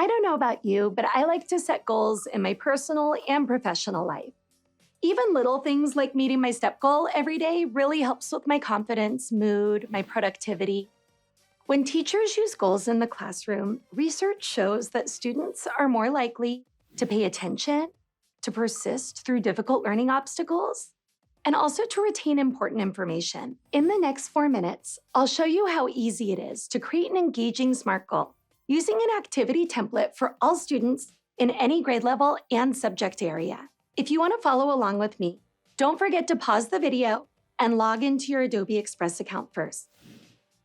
I don't know about you, but I like to set goals in my personal and professional life. Even little things like meeting my step goal every day really helps with my confidence, mood, my productivity. When teachers use goals in the classroom, research shows that students are more likely to pay attention, to persist through difficult learning obstacles, and also to retain important information. In the next 4 minutes, I'll show you how easy it is to create an engaging SMART goal using an activity template for all students in any grade level and subject area. If you want to follow along with me, don't forget to pause the video and log into your Adobe Express account first.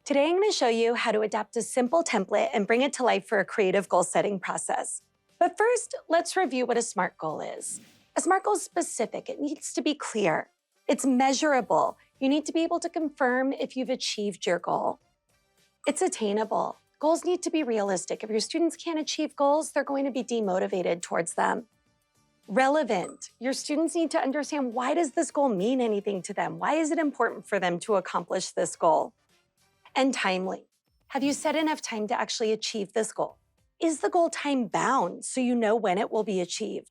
Today, I'm going to show you how to adapt a simple template and bring it to life for a creative goal-setting process. But first, let's review what a SMART goal is. A SMART goal is specific. It needs to be clear. It's measurable. You need to be able to confirm if you've achieved your goal. It's attainable. Goals need to be realistic. If your students can't achieve goals, they're going to be demotivated towards them. Relevant. Your students need to understand, why does this goal mean anything to them? Why is it important for them to accomplish this goal? And timely. Have you set enough time to actually achieve this goal? Is the goal time bound so you know when it will be achieved?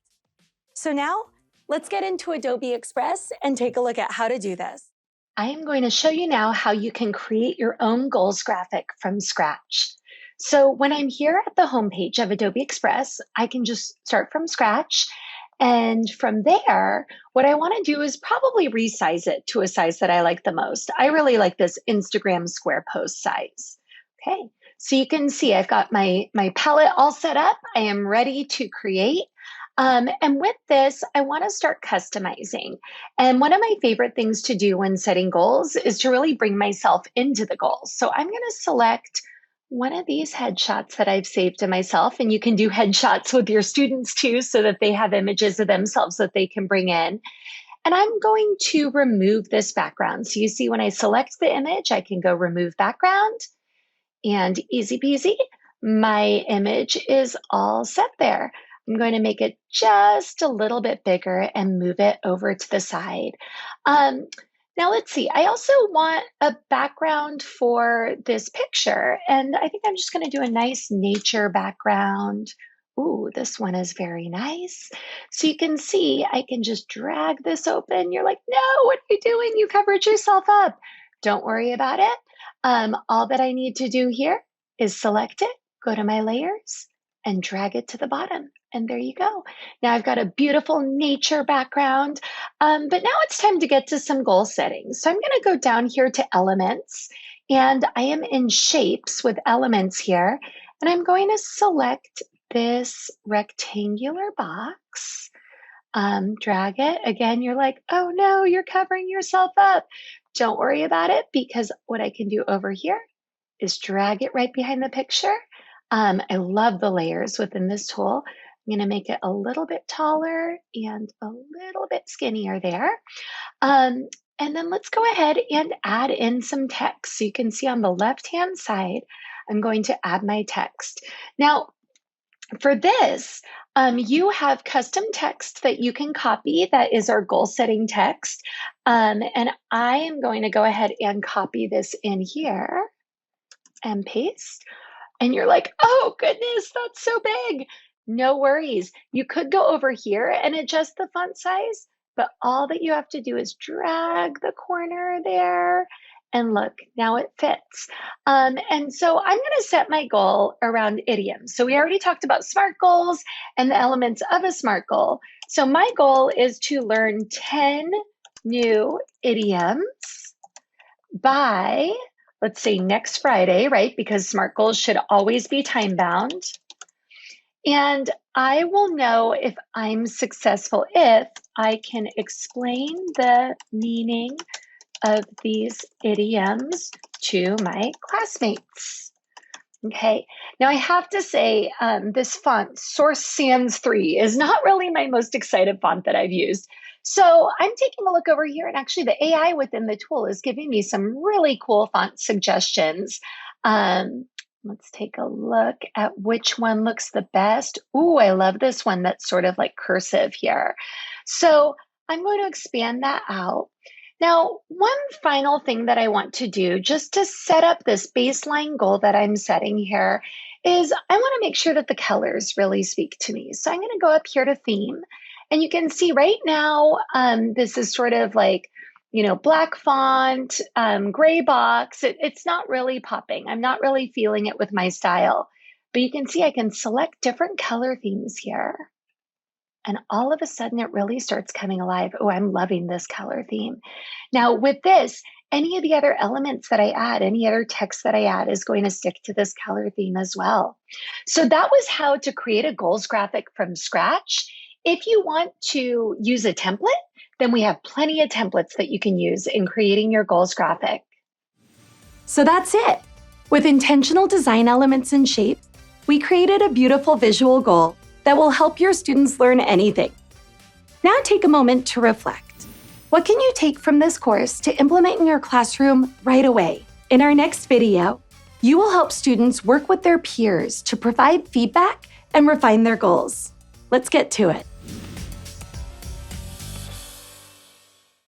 So now, let's get into Adobe Express and take a look at how to do this. I am going to show you now how you can create your own goals graphic from scratch. So when I'm here at the homepage of Adobe Express, I can just start from scratch. And from there, what I want to do is probably resize it to a size that I like the most. I really like this Instagram square post size. Okay, so you can see I've got my palette all set up. I am ready to create. And with this, I want to start customizing. And one of my favorite things to do when setting goals is to really bring myself into the goals. So I'm going to select one of these headshots that I've saved to myself, and you can do headshots with your students too, so that they have images of themselves that they can bring in. And I'm going to remove this background. So you see when I select the image, I can go remove background, and easy peasy, my image is all set there. I'm going to make it just a little bit bigger and move it over to the side. Now let's see, I also want a background for this picture, and I think I'm just going to do a nice nature background. Ooh, this one is very nice. So you can see I can just drag this open. You're like, no, what are you doing? You covered yourself up. Don't worry about it. All that I need to do here is select it, go to my layers, and drag it to the bottom. And there you go. Now I've got a beautiful nature background, but now it's time to get to some goal settings. So I'm going to go down here to elements, and I am in shapes with elements here, and I'm going to select this rectangular box, drag it. Again, you're like, oh no, you're covering yourself up. Don't worry about it, because what I can do over here is drag it right behind the picture. I love the layers within this tool. I'm going to make it a little bit taller and a little bit skinnier there. And then let's go ahead and add in some text. So you can see on the left-hand side, I'm going to add my text. Now, for this, you have custom text that you can copy. That is our goal setting text. And I am going to go ahead and copy this in here and paste. And you're like, oh goodness, that's so big. No worries. You could go over here and adjust the font size, but all that you have to do is drag the corner there, and look, now it fits. And so I'm going to set my goal around idioms. So we already talked about SMART goals and the elements of a SMART goal. So my goal is to learn 10 new idioms by, let's say, next Friday, right? Because SMART goals should always be time bound. And I will know if I'm successful if I can explain the meaning of these idioms to my classmates. Okay, now I have to say this font, Source Sans 3, is not really my most excited font that I've used. So I'm taking a look over here, and actually the AI within the tool is giving me some really cool font suggestions. Let's take a look at which one looks the best. Ooh, I love this one that's sort of like cursive here. So I'm going to expand that out. Now, one final thing that I want to do just to set up this baseline goal that I'm setting here is I want to make sure that the colors really speak to me. So I'm going to go up here to theme. And you can see right now, this is sort of like, black font, gray box. It's not really popping. I'm not really feeling it with my style. But you can see I can select different color themes here. And all of a sudden, it really starts coming alive. Oh, I'm loving this color theme. Now, with this, any of the other elements that I add, any other text that I add is going to stick to this color theme as well. So that was how to create a goals graphic from scratch. If you want to use a template, then we have plenty of templates that you can use in creating your goals graphic. So that's it. With intentional design elements and shapes, we created a beautiful visual goal that will help your students learn anything. Now take a moment to reflect. What can you take from this course to implement in your classroom right away? In our next video, you will help students work with their peers to provide feedback and refine their goals. Let's get to it.